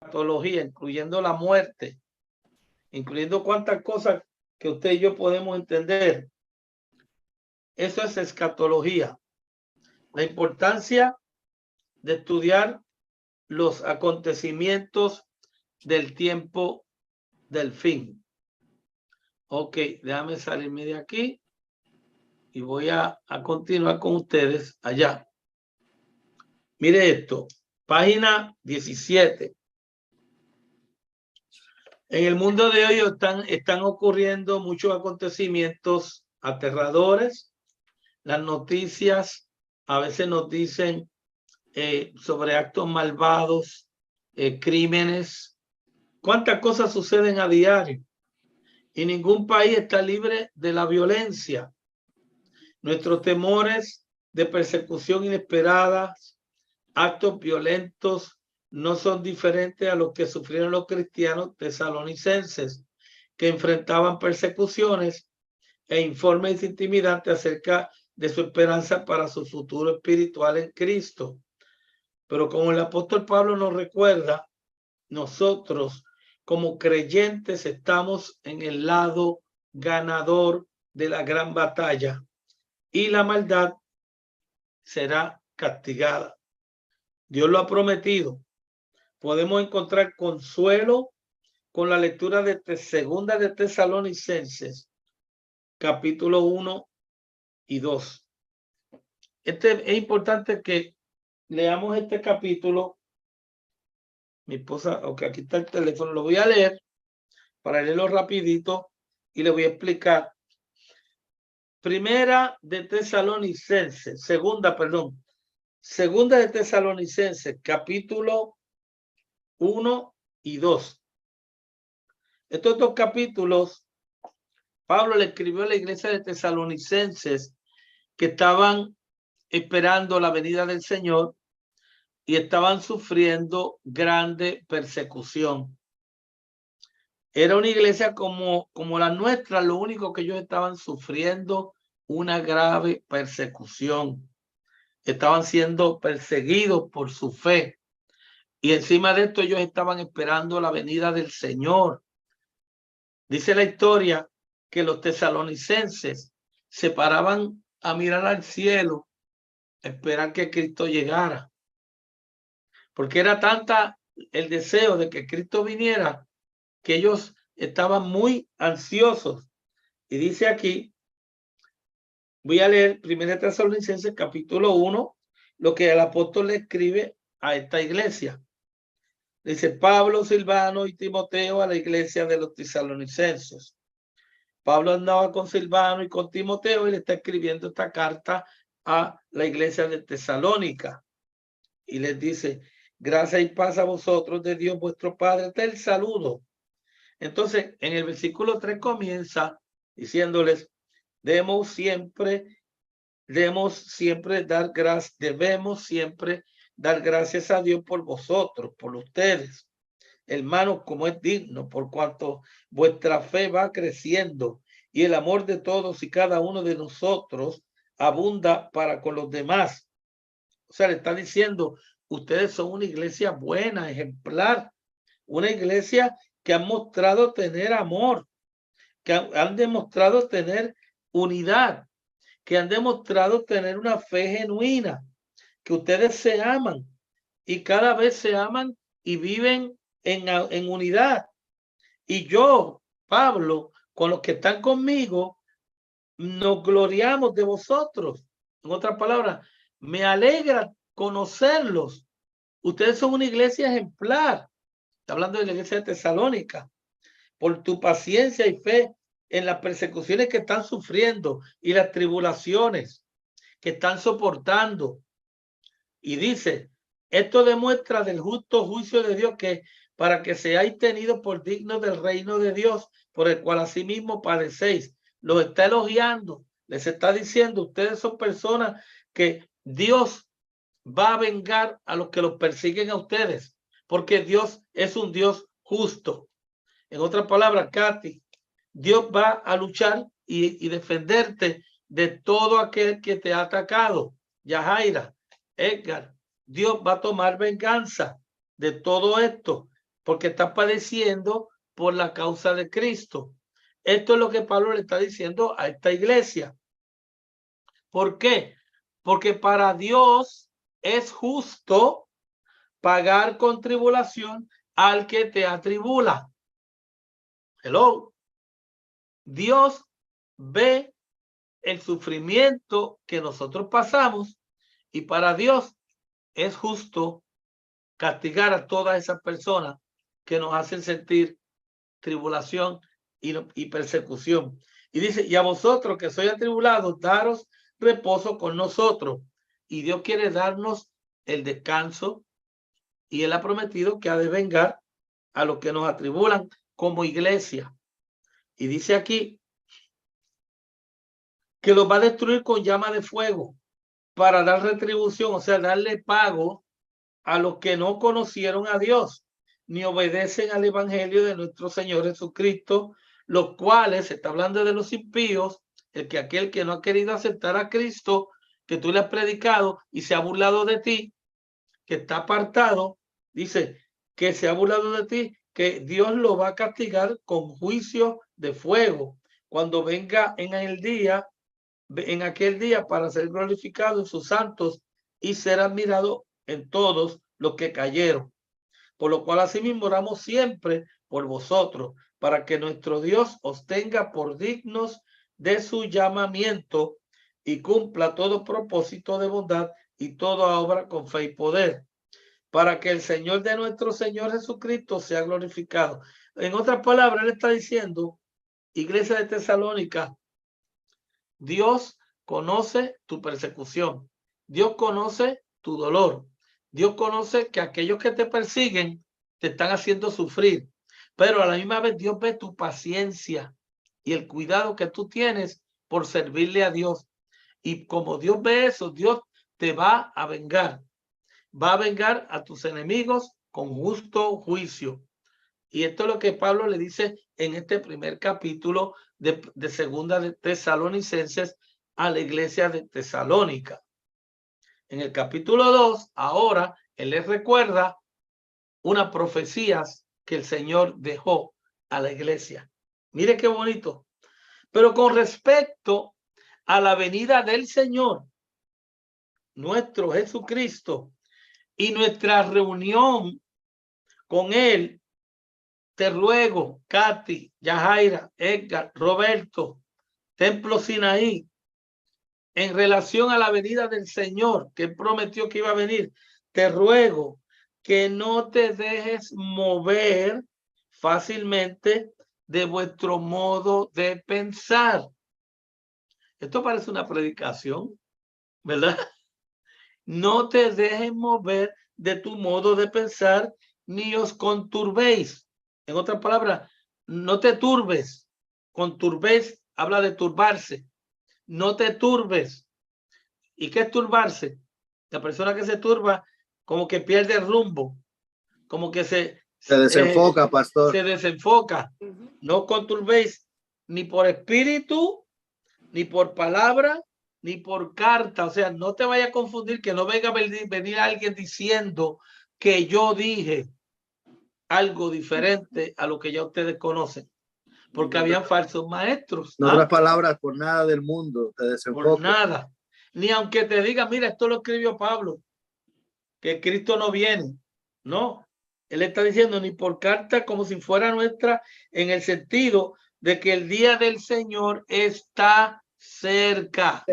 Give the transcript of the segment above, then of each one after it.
escatología, incluyendo la muerte, incluyendo cuántas cosas que usted y yo podemos entender. Eso es escatología. La importancia de estudiar los acontecimientos del tiempo del fin. Ok, déjame salirme de aquí y voy a continuar con ustedes allá. Mire esto, página 17. En el mundo de hoy están ocurriendo muchos acontecimientos aterradores. Las noticias a veces nos dicen sobre actos malvados, crímenes. ¿Cuántas cosas suceden a diario? Y ningún país está libre de la violencia. Nuestros temores de persecución inesperada, actos violentos, no son diferentes a los que sufrieron los cristianos tesalonicenses, que enfrentaban persecuciones e informes intimidantes acerca de su esperanza para su futuro espiritual en Cristo. Pero como el apóstol Pablo nos recuerda, nosotros como creyentes estamos en el lado ganador de la gran batalla y la maldad será castigada. Dios lo ha prometido. Podemos encontrar consuelo con la lectura de Segunda de Tesalonicenses, capítulo 1 y 2. Es importante que leamos este capítulo. Mi esposa, ok, aquí está el teléfono, lo voy a leer para leerlo rapidito y le voy a explicar. Segunda de Tesalonicenses, capítulo 1 y 2. Estos dos capítulos, Pablo le escribió a la iglesia de Tesalonicenses que estaban esperando la venida del Señor y estaban sufriendo grande persecución. Era una iglesia como la nuestra, lo único que ellos estaban sufriendo una grave persecución. Estaban siendo perseguidos por su fe. Y encima de esto ellos estaban esperando la venida del Señor. Dice la historia que los tesalonicenses se paraban a mirar al cielo, a esperar que Cristo llegara. Porque era tanta el deseo de que Cristo viniera que ellos estaban muy ansiosos. Y dice aquí, voy a leer 1 Tesalonicenses capítulo 1, lo que el apóstol le escribe a esta iglesia. Dice Pablo, Silvano y Timoteo a la iglesia de los tesalonicenses. Pablo andaba con Silvano y con Timoteo y le está escribiendo esta carta a la iglesia de Tesalónica. Y les dice, gracia y paz a vosotros de Dios vuestro Padre. Este es el saludo. Entonces, en el versículo 3 comienza diciéndoles, debemos siempre dar gracias a Dios por vosotros, por ustedes, hermanos, como es digno, por cuanto vuestra fe va creciendo y el amor de todos y cada uno de nosotros abunda para con los demás. O sea, le está diciendo, ustedes son una iglesia buena, ejemplar, una iglesia que han mostrado tener amor, que han demostrado tener unidad, que han demostrado tener una fe genuina, que ustedes se aman y cada vez se aman y viven en unidad. Y yo, Pablo, con los que están conmigo, nos gloriamos de vosotros. En otras palabras, me alegra conocerlos. Ustedes son una iglesia ejemplar. Está hablando de la iglesia de Tesalónica. Por tu paciencia y fe en las persecuciones que están sufriendo y las tribulaciones que están soportando. Y dice, esto demuestra del justo juicio de Dios que para que seáis tenidos por dignos del reino de Dios, por el cual asimismo padecéis. Los está elogiando, les está diciendo, ustedes son personas que Dios va a vengar a los que los persiguen a ustedes, porque Dios es un Dios justo. En otras palabras, Katy, Dios va a luchar y defenderte de todo aquel que te ha atacado. Yajaira, Edgar, Dios va a tomar venganza de todo esto porque está padeciendo por la causa de Cristo. Esto es lo que Pablo le está diciendo a esta iglesia. ¿Por qué? Porque para Dios es justo pagar con tribulación al que te atribula. Hello. Dios ve el sufrimiento que nosotros pasamos y para Dios es justo castigar a todas esas personas que nos hacen sentir tribulación y persecución. Y dice, y a vosotros que sois atribulados, daros reposo con nosotros. Y Dios quiere darnos el descanso y Él ha prometido que ha de vengar a los que nos atribulan como iglesia. Y dice aquí que los va a destruir con llama de fuego para dar retribución, o sea, darle pago a los que no conocieron a Dios ni obedecen al evangelio de nuestro Señor Jesucristo, los cuales, se está hablando de los impíos, aquel que no ha querido aceptar a Cristo, que tú le has predicado y se ha burlado de ti, que está apartado, dice que se ha burlado de ti, que Dios lo va a castigar con juicio de fuego cuando venga en aquel día para ser glorificado en sus santos y ser admirado en todos los que cayeron. Por lo cual asimismo oramos siempre por vosotros, para que nuestro Dios os tenga por dignos de su llamamiento y cumpla todo propósito de bondad y toda obra con fe y poder, para que el Señor de nuestro Señor Jesucristo sea glorificado. En otras palabras, él está diciendo, iglesia de Tesalónica, Dios conoce tu persecución. Dios conoce tu dolor. Dios conoce que aquellos que te persiguen te están haciendo sufrir. Pero a la misma vez Dios ve tu paciencia y el cuidado que tú tienes por servirle a Dios. Y como Dios ve eso, Dios te va a vengar. Va a vengar a tus enemigos con justo juicio. Y esto es lo que Pablo le dice en este primer capítulo de segunda de Tesalonicenses a la iglesia de Tesalónica. En el capítulo 2, ahora él les recuerda unas profecías que el Señor dejó a la iglesia. Mire qué bonito. Pero con respecto a la venida del Señor, nuestro Jesucristo, y nuestra reunión con él, te ruego, Katy, Yajaira, Edgar, Roberto, Templo Sinaí, en relación a la venida del Señor, que prometió que iba a venir, te ruego que no te dejes mover fácilmente de vuestro modo de pensar. Esto parece una predicación, ¿verdad? No te dejes mover de tu modo de pensar, ni os conturbéis. En otras palabras, no te turbes. Conturbéis habla de turbarse. No te turbes. ¿Y qué es turbarse? La persona que se turba como que pierde el rumbo, como que se desenfoca, pastor. Se desenfoca. No conturbéis ni por espíritu, ni por palabra, ni por carta. O sea, no te vaya a confundir, que no venga a venir alguien diciendo que yo dije algo diferente a lo que ya ustedes conocen, porque habían falsos maestros. No otras palabras, por nada del mundo te desenfoca. Por nada. Ni aunque te diga, mira, esto lo escribió Pablo, que Cristo no viene. No, él está diciendo ni por carta como si fuera nuestra, en el sentido de que el día del Señor está cerca.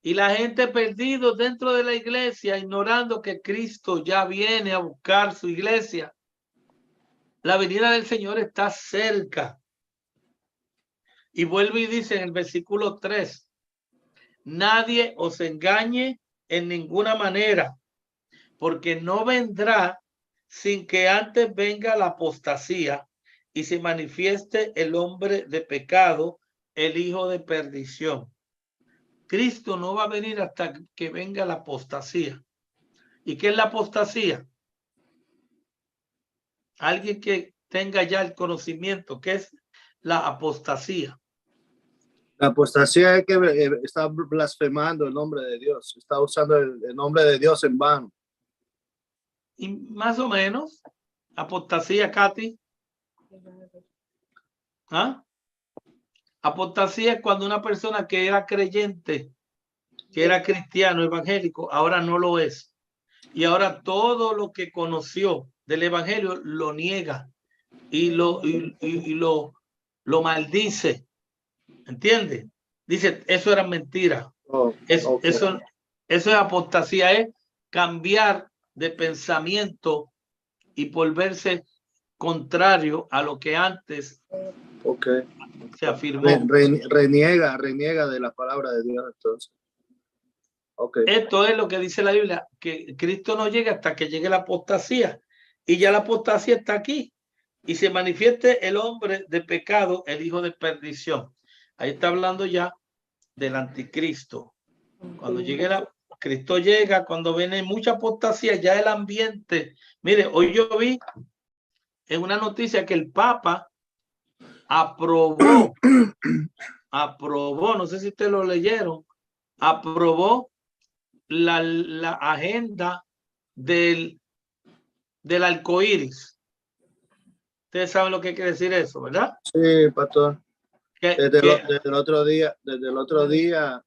Y la gente perdido dentro de la iglesia, ignorando que Cristo ya viene a buscar su iglesia. La venida del Señor está cerca. Y vuelve y dice en el versículo 3, nadie os engañe en ninguna manera, porque no vendrá sin que antes venga la apostasía y se manifieste el hombre de pecado, el hijo de perdición. Cristo no va a venir hasta que venga la apostasía. ¿Y qué es la apostasía? Alguien que tenga ya el conocimiento, ¿qué es la apostasía? La apostasía es que está blasfemando el nombre de Dios, está usando el nombre de Dios en vano. Y más o menos, apostasía, Katy. ¿Ah? Apostasía es cuando una persona que era creyente, que era cristiano, evangélico, ahora no lo es. Y ahora todo lo que conoció del evangelio lo niega y lo maldice. ¿Entiende? Dice, eso era mentira. Oh, okay. Eso es apostasía, es cambiar de pensamiento y volverse contrario a lo que antes se afirmó. Reniega de la palabra de Dios, entonces. Okay. Esto es lo que dice la Biblia, que Cristo no llega hasta que llegue la apostasía. Y ya la apostasía está aquí. Y se manifieste el hombre de pecado, el hijo de perdición. Ahí está hablando ya del anticristo. Cuando llegue Cristo llega, cuando viene mucha apostasía, ya el ambiente. Mire, hoy yo vi en una noticia que el Papa aprobó, no sé si ustedes lo leyeron, aprobó la agenda del arcoíris. Ustedes saben lo que quiere decir eso, ¿verdad? Sí, pastor. Desde el otro día,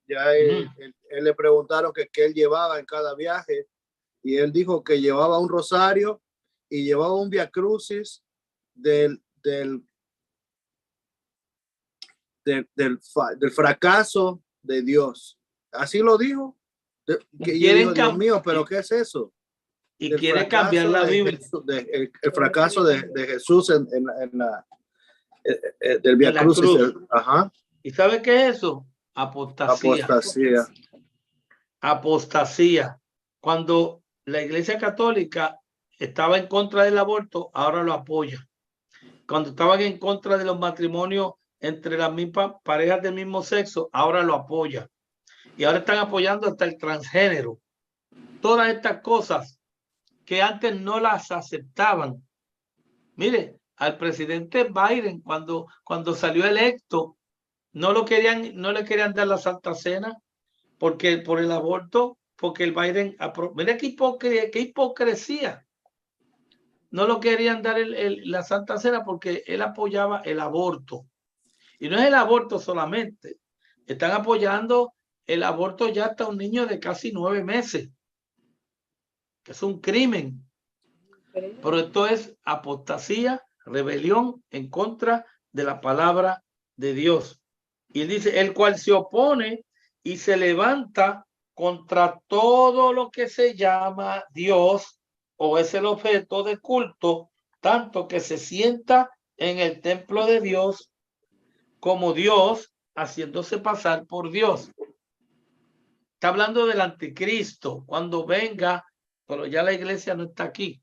ya él le preguntaron que qué él llevaba en cada viaje y él dijo que llevaba un rosario y llevaba un Via Crucis del fracaso de Dios. Así lo dijo. Que yo digo, Dios mío, pero ¿qué es eso? Y quiere cambiar la Biblia. El fracaso de Jesús del Via Crucis. Ajá. ¿Y sabe qué es eso? Apostasía. Apostasía. Cuando la Iglesia Católica estaba en contra del aborto, ahora lo apoya. Cuando estaban en contra de los matrimonios entre las mismas parejas del mismo sexo, ahora lo apoya. Y ahora están apoyando hasta el transgénero. Todas estas cosas que antes no las aceptaban. Mire, al presidente Biden, cuando salió electo, no le querían dar la Santa Cena porque por el aborto, porque el Biden, mire qué hipocresía. No lo querían dar la Santa Cena porque él apoyaba el aborto. Y no es el aborto solamente. Están apoyando el aborto ya hasta un niño de casi 9 meses, que es un crimen. Pero esto es apostasía, rebelión en contra de la palabra de Dios. Y él dice, el cual se opone y se levanta contra todo lo que se llama Dios o es el objeto de culto, tanto que se sienta en el templo de Dios como Dios, haciéndose pasar por Dios. Está hablando del anticristo cuando venga, pero ya la iglesia no está aquí.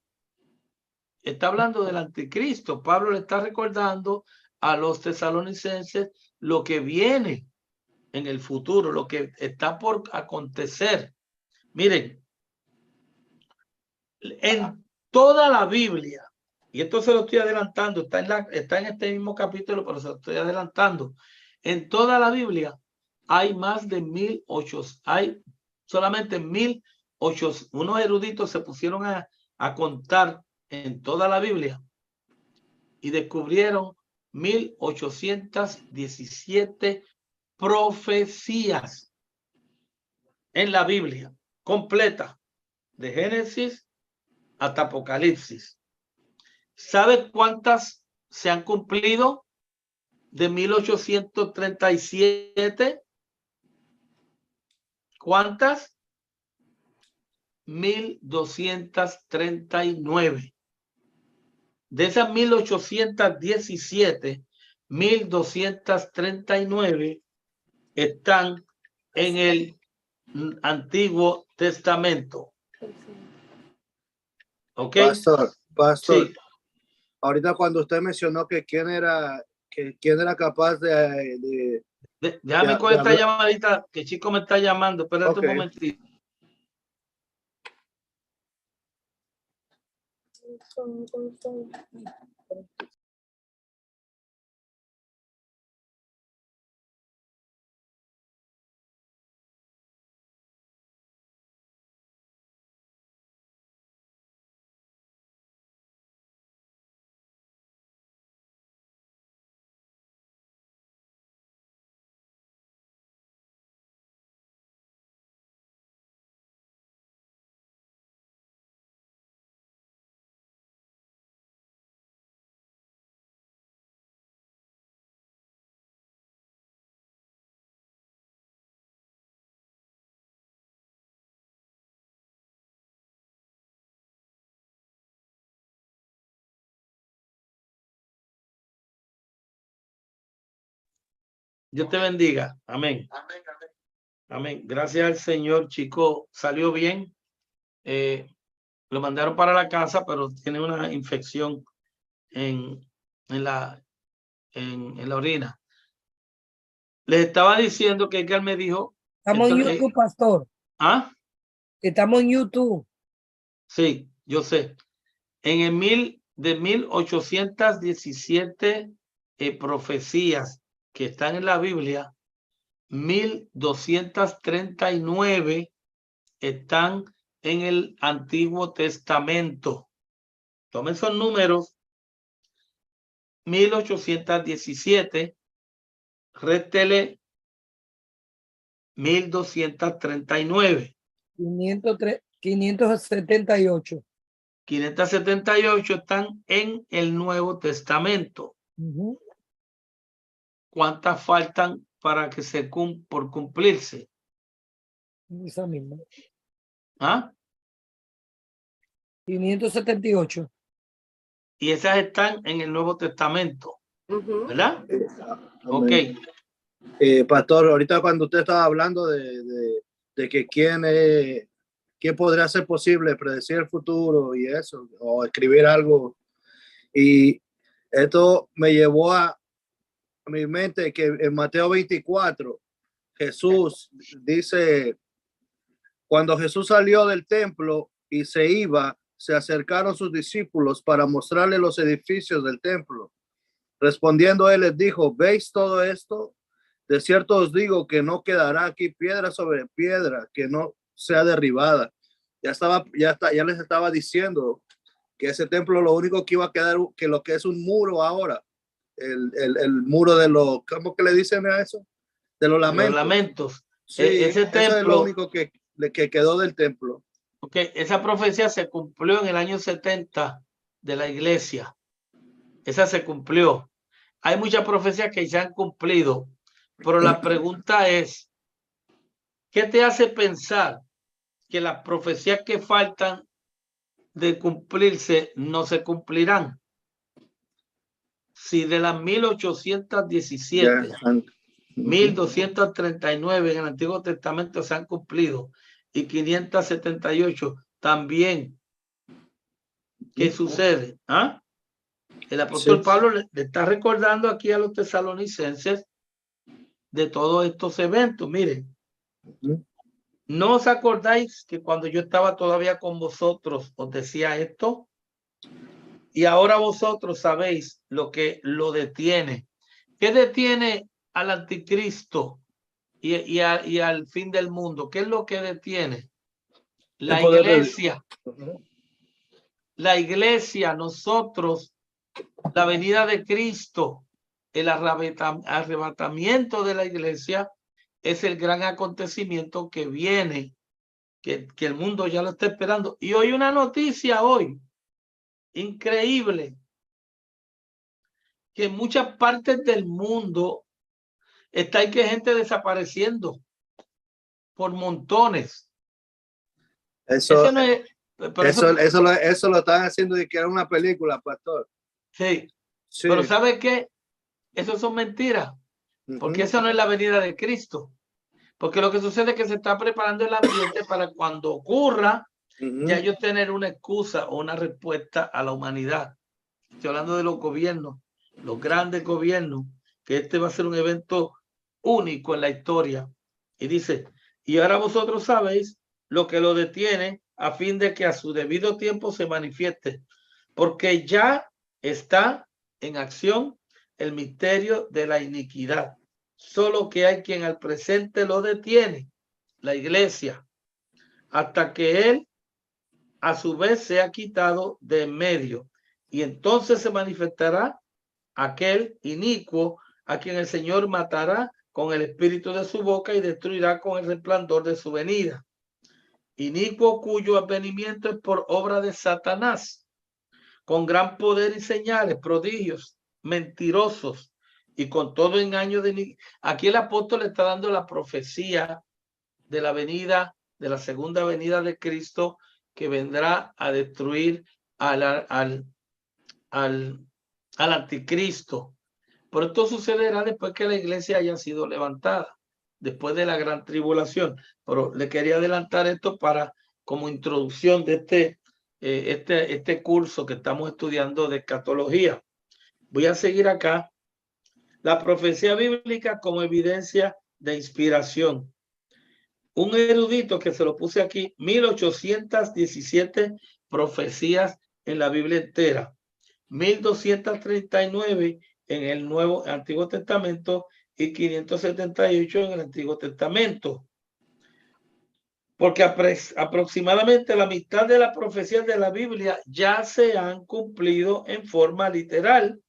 Está hablando del anticristo. Pablo le está recordando a los tesalonicenses lo que viene en el futuro, lo que está por acontecer. Miren, en toda la Biblia, y esto se lo estoy adelantando, está en este mismo capítulo, pero se lo estoy adelantando. En toda la Biblia hay más de 1800, hay solamente 1800. Unos eruditos se pusieron a contar en toda la Biblia y descubrieron 1817 profecías en la Biblia completa, de Génesis hasta Apocalipsis. ¿Sabe cuántas se han cumplido de 1837? ¿Cuántas? 1239. De esas 1817, 1239 están en el Antiguo Testamento. ¿Ok? Pastor. Sí. Ahorita cuando usted mencionó que quién era capaz déjame con esta llamadita, que Chico me está llamando. Espérate un momentito. Dios te bendiga. Amén. Amén, amén. Amén. Gracias al Señor, chico. Salió bien. Lo mandaron para la casa, pero tiene una infección en la orina. Les estaba diciendo que Edgar me dijo. Estamos en YouTube, pastor. ¿Ah? Estamos en YouTube. Sí, yo sé. En el 1817 profecías que están en la Biblia, 1239 están en el Antiguo Testamento. Tomen esos números. 1817, réstele 1239. 578. 578 están en el Nuevo Testamento. ¿Cuántas faltan para que se por cumplirse? Esa misma. ¿Ah? 578. Y esas están en el Nuevo Testamento. ¿Verdad? Ok. Pastor, ahorita cuando usted estaba hablando de que quién podría ser posible predecir el futuro y eso, o escribir algo, y esto me llevó a mi mente que en Mateo 24 Jesús dice, cuando Jesús salió del templo y se iba, se acercaron sus discípulos para mostrarle los edificios del templo. Respondiendo él les dijo, ¿veis todo esto? De cierto os digo que no quedará aquí piedra sobre piedra que no sea derribada. Ya les estaba diciendo que ese templo lo único que iba a quedar, que lo que es un muro ahora, el muro de los, ¿cómo que le dicen a eso? De los lamentos. Los lamentos. Sí, Ese templo, eso es lo único que quedó del templo. Okay, esa profecía se cumplió en el año 70 de la iglesia. Esa se cumplió. Hay muchas profecías que ya han cumplido, pero la pregunta es, ¿qué te hace pensar que las profecías que faltan de cumplirse no se cumplirán? Si de las 1817, 1239 en el Antiguo Testamento se han cumplido y 578 también, ¿qué sucede? ¿Ah? El apóstol Pablo le está recordando aquí a los tesalonicenses de todos estos eventos. Miren, ¿no os acordáis que cuando yo estaba todavía con vosotros os decía esto? Y ahora vosotros sabéis lo que lo detiene. ¿Qué detiene al anticristo y al fin del mundo? ¿Qué es lo que detiene? La iglesia. La iglesia, nosotros, la venida de Cristo, el arrebatamiento de la iglesia es el gran acontecimiento que viene, que el mundo ya lo está esperando. Y hoy una noticia hoy increíble, que en muchas partes del mundo está hay que gente desapareciendo por montones. Eso no es, eso lo están haciendo de que era una película, pastor. Sí. Pero ¿sabe qué? Eso son mentiras, porque esa no es la venida de Cristo. Porque lo que sucede es que se está preparando el ambiente para cuando ocurra, ya ellos tener una excusa o una respuesta a la humanidad. Estoy hablando de los gobiernos, los grandes gobiernos, que este va a ser un evento único en la historia. Y dice, y ahora vosotros sabéis lo que lo detiene a fin de que a su debido tiempo se manifieste, porque ya está en acción el misterio de la iniquidad. Solo que hay quien al presente lo detiene, la iglesia, hasta que él a su vez sea quitado de en medio. Y entonces se manifestará aquel inicuo a quien el Señor matará con el espíritu de su boca y destruirá con el resplandor de su venida. Inicuo cuyo advenimiento es por obra de Satanás, con gran poder y señales, prodigios, mentirosos y con todo engaño de... Aquí el apóstol está dando la profecía de la venida, de la segunda venida de Cristo, que vendrá a destruir al anticristo. Pero esto sucederá después que la iglesia haya sido levantada, después de la gran tribulación. Pero le quería adelantar esto para como introducción de este curso que estamos estudiando de escatología. Voy a seguir acá. La profecía bíblica como evidencia de inspiración. Un erudito que se lo puse aquí, 1817 profecías en la Biblia entera, 1239 en el Antiguo Testamento y 578 en el Antiguo Testamento. Porque aproximadamente la mitad de las profecías de la Biblia ya se han cumplido en forma literal.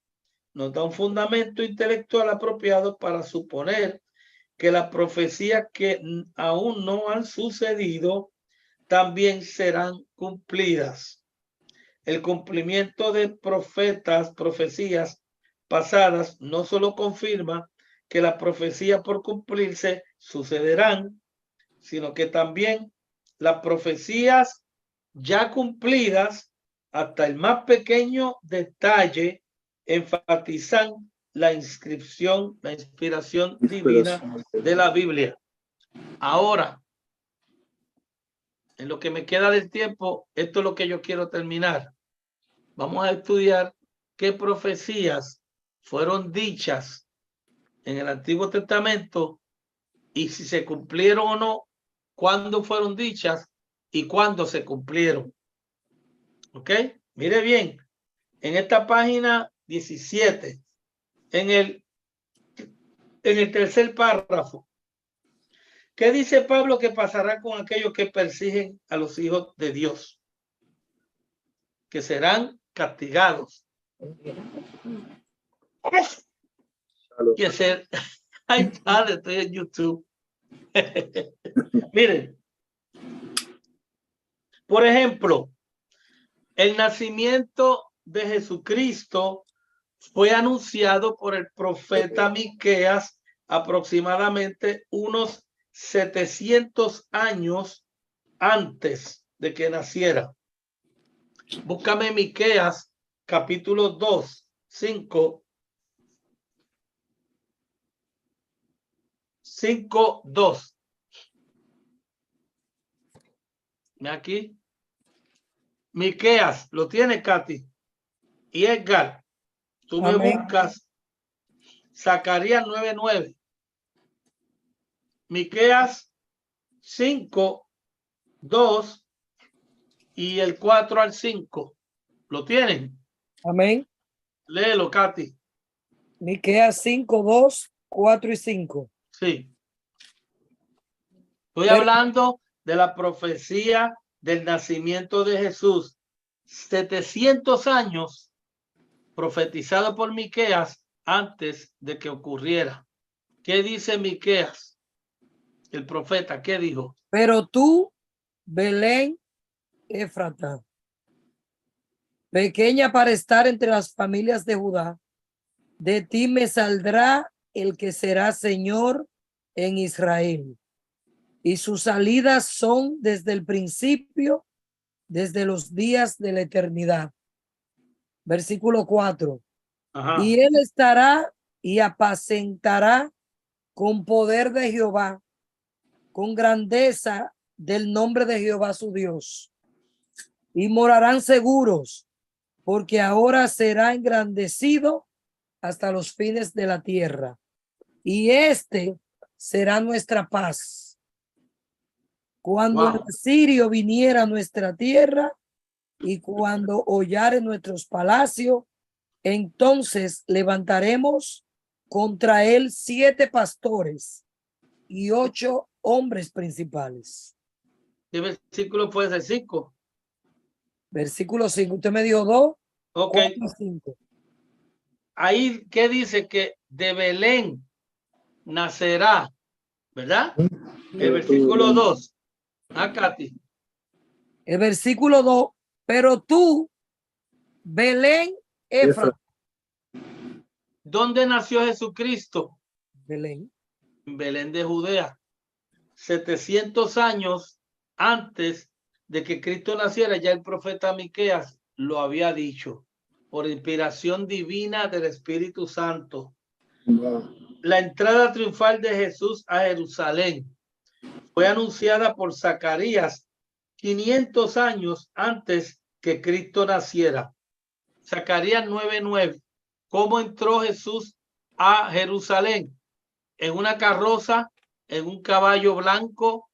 Nos da un fundamento intelectual apropiado para suponer que las profecías que aún no han sucedido también serán cumplidas. El cumplimiento de profecías pasadas no solo confirma que las profecías por cumplirse sucederán, sino que también las profecías ya cumplidas, hasta el más pequeño detalle, enfatizan la inspiración divina de la Biblia. Ahora, en lo que me queda del tiempo, esto es lo que yo quiero terminar. Vamos a estudiar qué profecías fueron dichas en el Antiguo Testamento y si se cumplieron o no, cuándo fueron dichas y cuándo se cumplieron. ¿Ok? Mire bien, en esta página 17, en el tercer párrafo, ¿qué dice Pablo que pasará con aquellos que persiguen a los hijos de Dios? Que serán castigados. Que ser... Ay, padre, estoy en YouTube. Miren, por ejemplo, el nacimiento de Jesucristo fue anunciado por el profeta Miqueas aproximadamente unos 700 años antes de que naciera. Búscame Miqueas capítulo 2, 5, 2. Aquí. Miqueas, ¿lo tiene, Katy? Y Edgar, tú me buscas Zacarías 9:9. Miqueas 5, 2 y el 4 al 5. ¿Lo tienen? Amén. Léelo, Katy. Miqueas 5, 2, 4 y 5. Sí. Estoy hablando de la profecía del nacimiento de Jesús. 700 años profetizado por Miqueas antes de que ocurriera. ¿Qué dice Miqueas? El profeta, ¿qué dijo? Pero tú, Belén Éfrata, pequeña para estar entre las familias de Judá, de ti me saldrá el que será Señor en Israel. Y sus salidas son desde el principio, desde los días de la eternidad. Versículo 4. Ajá. Y él estará y apacentará con poder de Jehová, con grandeza del nombre de Jehová su Dios. Y morarán seguros, porque ahora será engrandecido hasta los fines de la tierra. Y este será nuestra paz. Cuando el asirio viniera a nuestra tierra y cuando hollare nuestros palacios, entonces levantaremos contra él 7 pastores y 8 hombres principales. ¿Qué versículo puede ser? 5. Versículo 5. Usted me dio 2. Ok. 4 y 5. Ahí, ¿qué dice? Que de Belén nacerá, ¿verdad? El versículo 2. Ah, Katy. El versículo 2. Pero tú, Belén Éfrata. ¿Dónde nació Jesucristo? Belén. Belén de Judea. 700 años antes de que Cristo naciera, ya el profeta Miqueas lo había dicho, por inspiración divina del Espíritu Santo. La entrada triunfal de Jesús a Jerusalén fue anunciada por Zacarías 500 años antes que Cristo naciera. Zacarías 9:9. ¿Cómo entró Jesús a Jerusalén? En una carroza, en un caballo blanco,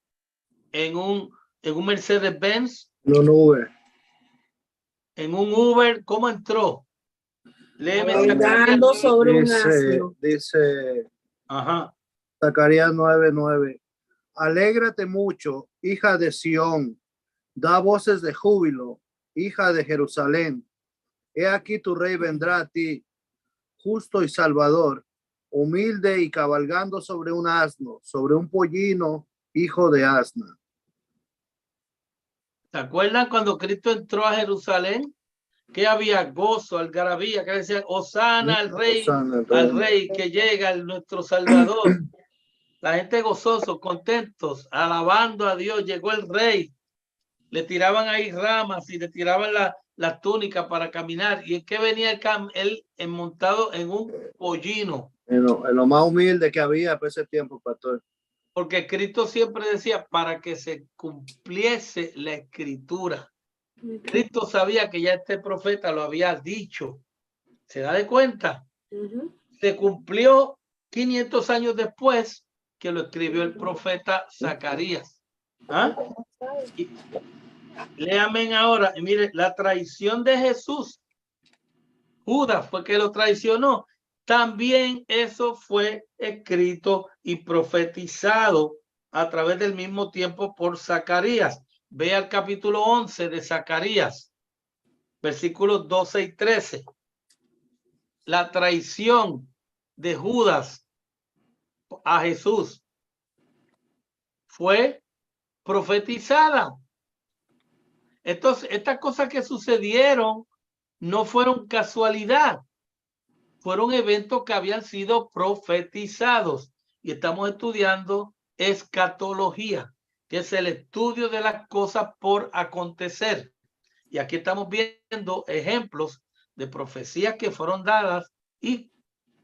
en un Mercedes Benz, no Uber, en un Uber. ¿Cómo entró? Léeme Cabalgando sobre un asno. Dice Ajá. Zacarías 9:9. Alégrate mucho, hija de Sión, da voces de júbilo, hija de Jerusalén. He aquí tu rey vendrá a ti, justo y salvador, humilde y cabalgando sobre un asno, sobre un pollino, hijo de asna. ¿Se acuerdan cuando Cristo entró a Jerusalén? Que había gozo, algarabía, que decían, Hosana al rey que llega, nuestro Salvador. La gente gozoso, contentos, alabando a Dios, llegó el rey. Le tiraban ahí ramas y le tiraban la túnica para caminar. ¿Y en qué venía él montado en un pollino? En lo más humilde que había por ese tiempo, pastor. Porque Cristo siempre decía, para que se cumpliese la escritura. Cristo sabía que ya este profeta lo había dicho. ¿Se da de cuenta? Se cumplió 500 años después que lo escribió el profeta Zacarías. ¿Ah? Léame ahora, y mire, la traición de Jesús. Judas fue que lo traicionó. También eso fue escrito y profetizado a través del mismo tiempo por Zacarías. Ve al capítulo 11 de Zacarías, versículos 12 y 13. La traición de Judas a Jesús fue profetizada. Entonces, estas cosas que sucedieron no fueron casualidad, fueron eventos que habían sido profetizados. Y estamos estudiando escatología, que es el estudio de las cosas por acontecer. Y aquí estamos viendo ejemplos de profecías que fueron dadas y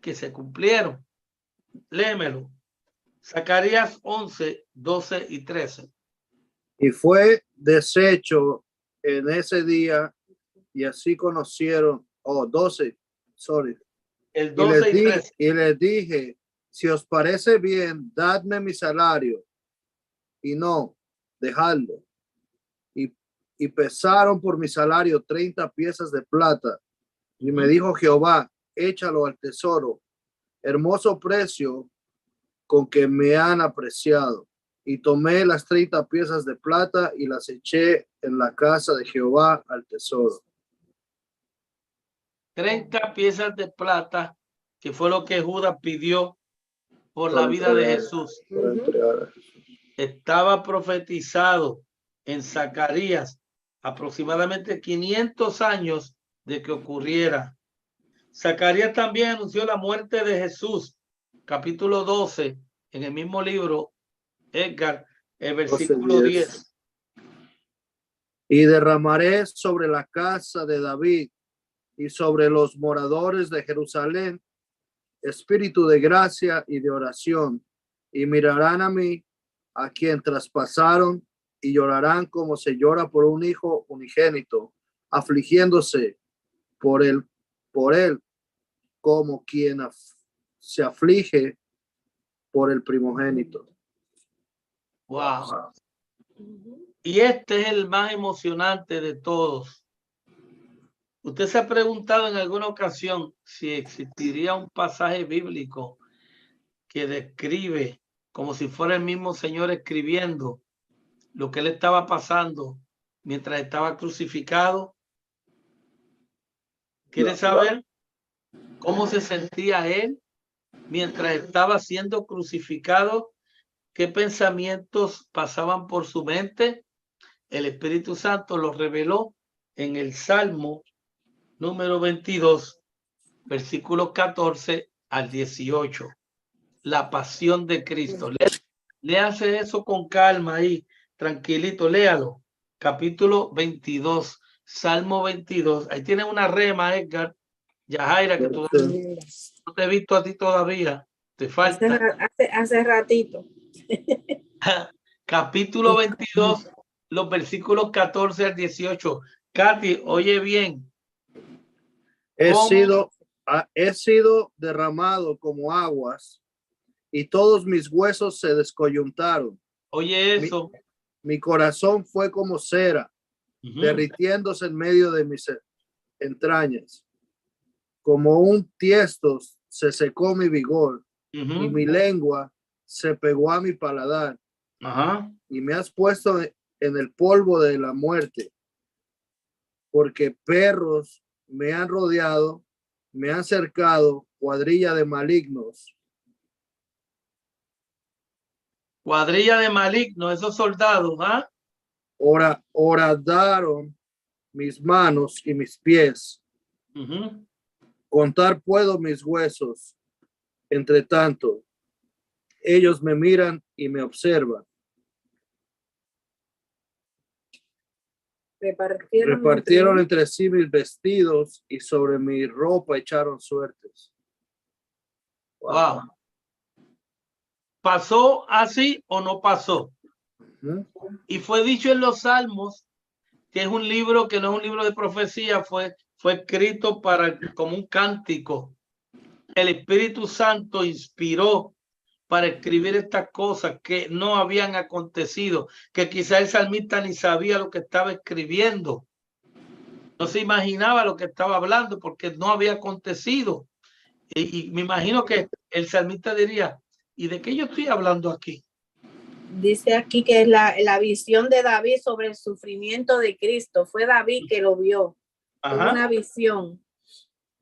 que se cumplieron. Léemelo. Zacarías 11, 12 y 13. Y fue deshecho en ese día, y así conocieron, 12, sorry. El 12 y 13. Y les dije, si os parece bien, dadme mi salario, y no, dejadlo. Y pesaron por mi salario 30 piezas de plata. Y me dijo Jehová, échalo al tesoro, hermoso precio con que me han apreciado. Y tomé las 30 piezas de plata y las eché en la casa de Jehová al tesoro. 30 piezas de plata, que fue lo que Judas pidió por la vida de Jesús. Estaba profetizado en Zacarías aproximadamente 500 años de que ocurriera. Zacarías también anunció la muerte de Jesús, capítulo 12, en el mismo libro, Edgar, el versículo 10. Y derramaré sobre la casa de David y sobre los moradores de Jerusalén espíritu de gracia y de oración, y mirarán a mí, a quien traspasaron, y llorarán como se llora por un hijo unigénito, afligiéndose por él como quien se aflige por el primogénito. Wow. Y este es el más emocionante de todos. ¿Usted se ha preguntado en alguna ocasión si existiría un pasaje bíblico que describe, como si fuera el mismo Señor escribiendo, lo que le estaba pasando mientras estaba crucificado? ¿Quiere saber cómo se sentía él mientras estaba siendo crucificado? ¿Qué pensamientos pasaban por su mente? El Espíritu Santo lo reveló en el Salmo número 22, versículos 14 al 18. La pasión de Cristo. Léase eso con calma ahí, tranquilito, léalo. Capítulo 22, Salmo 22. Ahí tiene una rema, Edgar. Yajaira, que tú no te he visto a ti todavía. Te falta. Hace ratito. Capítulo 22, los versículos 14 al 18. Katy, oye bien. He sido derramado como aguas y todos mis huesos se descoyuntaron. Oye eso. Mi corazón fue como cera, derritiéndose en medio de mis entrañas. Como un tiesto se secó mi vigor y mi lengua se pegó a mi paladar. Y me has puesto en el polvo de la muerte, porque perros me han rodeado, me han cercado, cuadrilla de malignos. Cuadrilla de malignos, esos soldados, Horadaron mis manos y mis pies. Contar puedo mis huesos. Entre tanto, ellos me miran y me observan. Repartieron entre sí mis vestidos y sobre mi ropa echaron suertes. Wow. ¿Pasó así o no pasó? Y fue dicho en los Salmos, que es un libro que no es un libro de profecía, fue escrito como un cántico. El Espíritu Santo inspiró para escribir estas cosas que no habían acontecido, que quizá el salmista ni sabía lo que estaba escribiendo. No se imaginaba lo que estaba hablando porque no había acontecido. Y me imagino que el salmista diría, ¿y de qué yo estoy hablando aquí? Dice aquí que es la visión de David sobre el sufrimiento de Cristo. Fue David que lo vio. Una visión.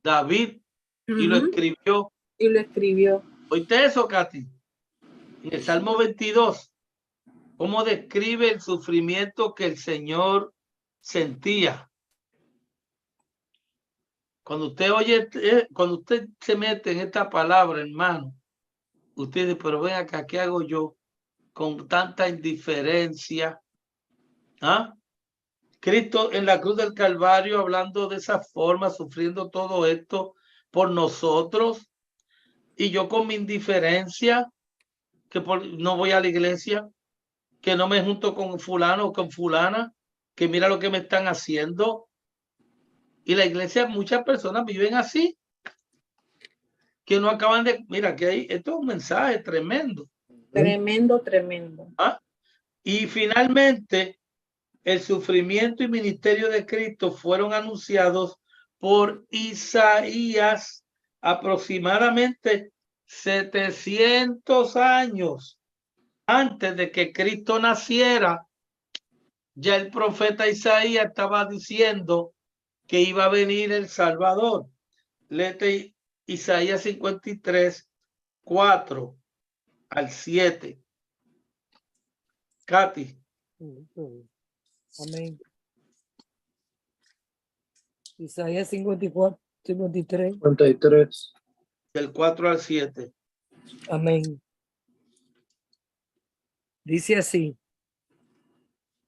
David, y lo escribió. Y lo escribió. ¿Oíste eso, Katy? En el Salmo 22, ¿cómo describe el sufrimiento que el Señor sentía? Cuando usted oye, cuando usted se mete en esta palabra, hermano, usted dice, pero ven acá, ¿qué hago yo con tanta indiferencia? Cristo en la cruz del Calvario, hablando de esa forma, sufriendo todo esto por nosotros, y yo con mi indiferencia, que no voy a la iglesia, que no me junto con fulano o con fulana, que mira lo que me están haciendo. Y la iglesia, muchas personas viven así, que no acaban de, mira, que hay, esto es un mensaje tremendo. Tremendo. Y finalmente, el sufrimiento y ministerio de Cristo fueron anunciados por Isaías aproximadamente 700 años antes de que Cristo naciera. Ya el profeta Isaías estaba diciendo que iba a venir el Salvador. Léete Isaías 53, 4 al 7. Katy. Amén. Isaías 54, 53. 53. Del 4 al 7. Amén. Dice así.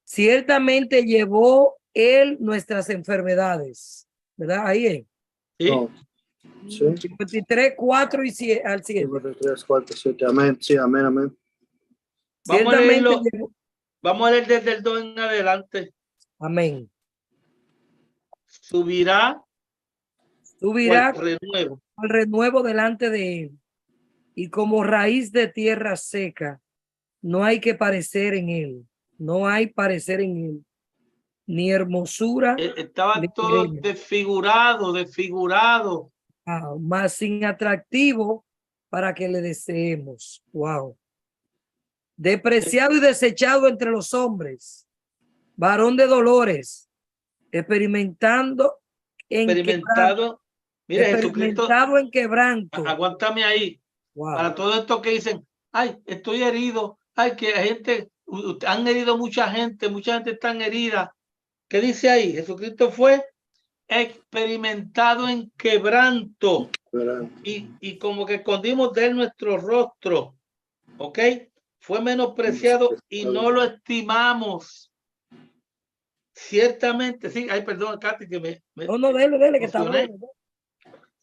Ciertamente llevó él nuestras enfermedades. ¿Verdad? Ahí es. ¿Sí? No. Sí. 53, 4 y 7, al 7. 53, 4, 7. Amén. Sí, amén, amén. Vamos a leerlo. Vamos a leer desde el 2 en adelante. Amén. Subirá al renuevo delante de él, y como raíz de tierra seca, no hay que parecer en él, no hay parecer en él, ni hermosura. Estaba todo desfigurado. Más sin atractivo para que le deseemos. Wow. Despreciado y desechado entre los hombres, varón de dolores, experimentado en quebranto. Aguántame ahí. Wow. Para todo esto que dicen, ay, estoy herido, ay, que gente, han herido mucha gente está herida. ¿Qué dice ahí? Jesucristo fue experimentado en quebranto. Y como que escondimos de él nuestro rostro. ¿Ok? Fue menospreciado y no lo estimamos. Ciertamente, sí. Ay, perdón, Katy, que me no, dele, que está bueno.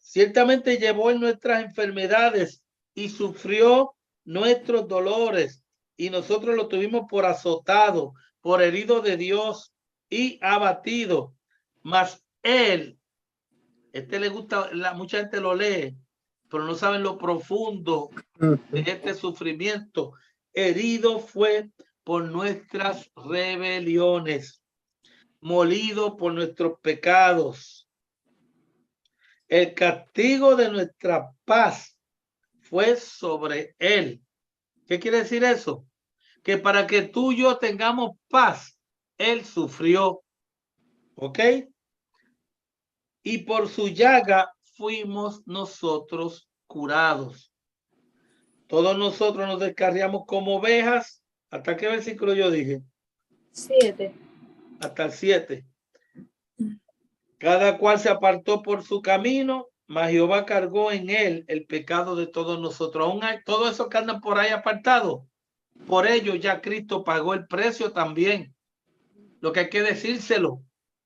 Ciertamente llevó en nuestras enfermedades y sufrió nuestros dolores, y nosotros lo tuvimos por azotado, por herido de Dios y abatido. Mas él, le gusta, mucha gente lo lee, pero no saben lo profundo de este sufrimiento. Herido fue por nuestras rebeliones, molido por nuestros pecados. El castigo de nuestra paz fue sobre él. ¿Qué quiere decir eso? Que para que tú y yo tengamos paz, él sufrió. ¿Ok? Y por su llaga fuimos nosotros curados. Todos nosotros nos descarriamos como ovejas. ¿Hasta qué versículo yo dije? 7. Hasta el 7. Cada cual se apartó por su camino, mas Jehová cargó en él el pecado de todos nosotros. Aún hay todo eso que andan por ahí apartados. Por ello ya Cristo pagó el precio también. Lo que hay que decírselo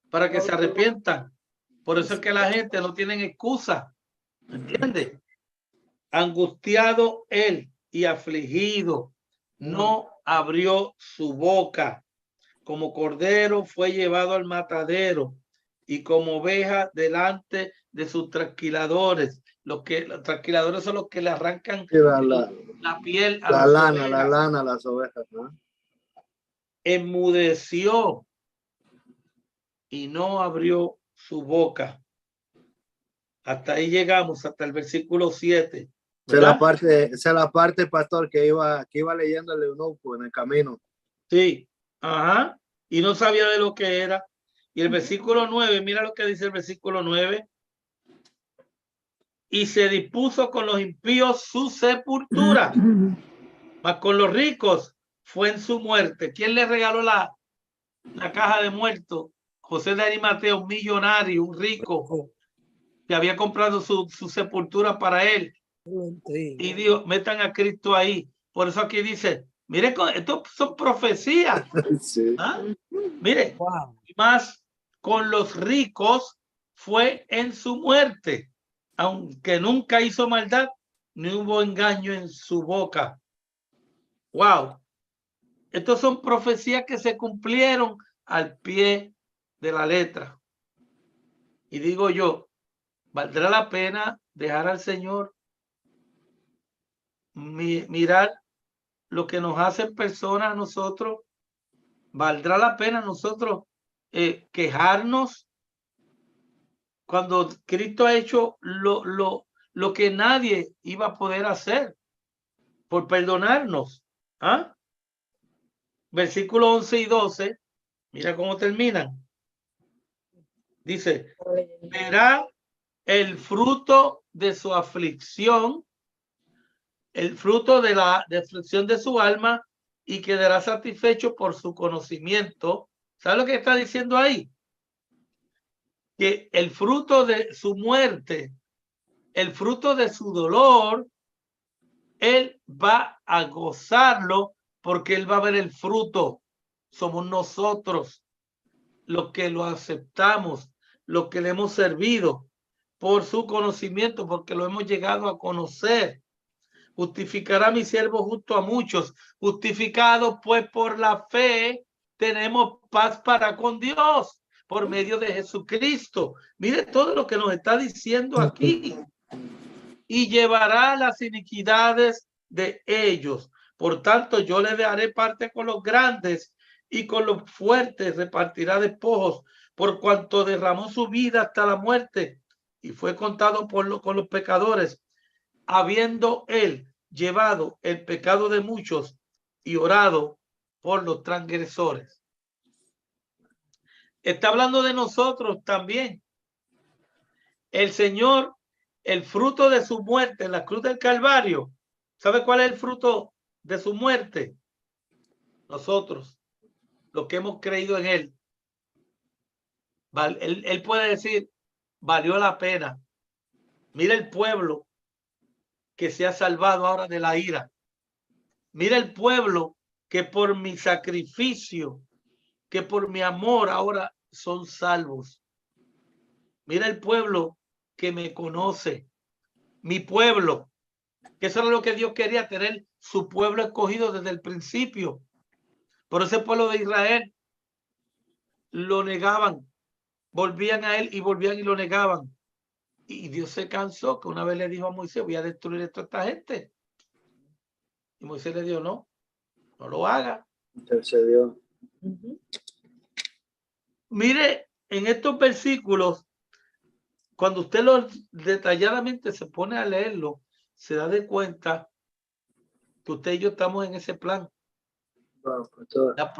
para que se arrepientan. Por eso es que la gente no tiene excusa. ¿Entiendes? Angustiado él y afligido, no abrió su boca. Como cordero fue llevado al matadero y como oveja delante de sus trasquiladores. Los trasquiladores son los que le arrancan la piel a la lana a las ovejas, ¿no? Enmudeció y no abrió su boca. Hasta ahí llegamos, hasta el versículo 7. Esa es la parte, pastor, que iba leyendo el eunuco en el camino. Sí, ajá. Y no sabía de lo que era. Y el versículo 9, mira lo que dice el versículo 9. Y se dispuso con los impíos su sepultura, mas con los ricos fue en su muerte. ¿Quién le regaló la caja de muertos? José de Arimatea, un millonario, un rico, que había comprado su sepultura para él. Y dijo, metan a Cristo ahí. Por eso aquí dice, mire, esto son profecías. Sí. ¿Ah? Mire, más con los ricos fue en su muerte, aunque nunca hizo maldad, ni hubo engaño en su boca. Wow. Estas son profecías que se cumplieron al pie de la letra. Y digo yo, ¿valdrá la pena dejar al Señor mirar lo que nos hacen personas a nosotros? ¿Valdrá la pena nosotros quejarnos cuando Cristo ha hecho lo que nadie iba a poder hacer por perdonarnos? ¿Ah? Versículos 11 y 12, mira cómo terminan. Dice, verá el fruto de su aflicción, el fruto de la aflicción de su alma, y quedará satisfecho por su conocimiento. ¿Sabe lo que está diciendo ahí? Que el fruto de su muerte, el fruto de su dolor, él va a gozarlo porque él va a ver el fruto. Somos nosotros los que lo aceptamos, los que le hemos servido por su conocimiento, porque lo hemos llegado a conocer. Justificará mi siervo justo a muchos. Justificados pues por la fe, tenemos paz para con Dios por medio de Jesucristo. Mire todo lo que nos está diciendo aquí. Y llevará las iniquidades de ellos. Por tanto, yo le daré parte con los grandes y con los fuertes repartirá despojos, por cuanto derramó su vida hasta la muerte y fue contado con los pecadores, habiendo él llevado el pecado de muchos y orado por los transgresores. Está hablando de nosotros también. El Señor, el fruto de su muerte en la cruz del Calvario, ¿sabe cuál es el fruto de su muerte? Nosotros, los que hemos creído en él. Él puede decir, valió la pena. Mira el pueblo que se ha salvado ahora de la ira. Mira el pueblo que por mi sacrificio, que por mi amor ahora son salvos. Mira el pueblo que me conoce, mi pueblo, que eso era lo que Dios quería, tener su pueblo escogido desde el principio. Por ese pueblo de Israel lo negaban, volvían a él y volvían y lo negaban. Y Dios se cansó, que una vez le dijo a Moisés, voy a destruir a esta gente. Y Moisés le dijo, no lo haga. Intercedió. Mire, en estos versículos, cuando usted detalladamente se pone a leerlo, se da de cuenta que usted y yo estamos en ese plan. Wow,